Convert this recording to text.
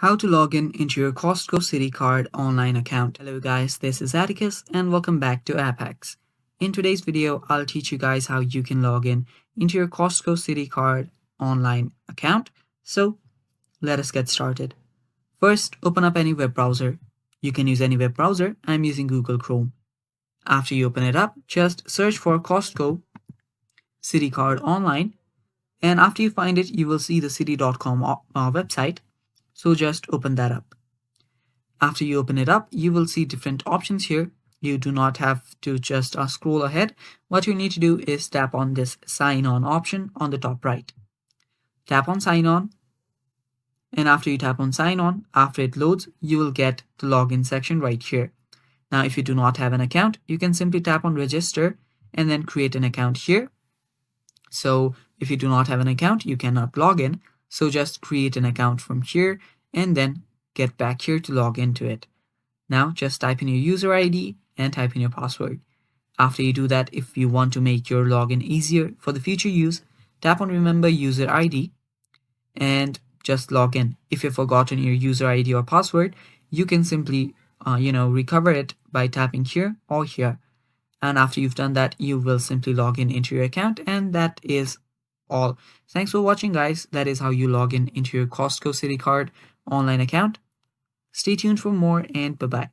How to log in into your Costco Citi Card online account. Hello guys, this is Atticus and welcome back to Apex. In today's video, I'll teach you guys how you can log in into your Costco Citi Card online account. So let us get started. First, open up any web browser. You can use any web browser. I'm using Google Chrome. After you open it up, just search for Costco Citi Card online. And after you find it, you will see the citi.com website. So just open that up. After you open it up, you will see different options here. You do not have to just scroll ahead. What you need to do is tap on this sign on option on the top right. Tap on sign on. And after you tap on sign on, after it loads, you will get the login section right here. Now, if you do not have an account, you can simply tap on register and then create an account here. So if you do not have an account, you cannot log in. So just create an account from here and then get back here to log into it. Now just type in your user ID and type in your password. After you do that, if you want to make your login easier for the future use, tap on remember user ID and just log in. If you've forgotten your user ID or password, you can simply recover it by tapping here or here. And after you've done that, you will simply log in into your account, and that is all. Thanks for watching, guys. That is how you log in into your Costco Citi Card online account. Stay tuned for more, and bye-bye.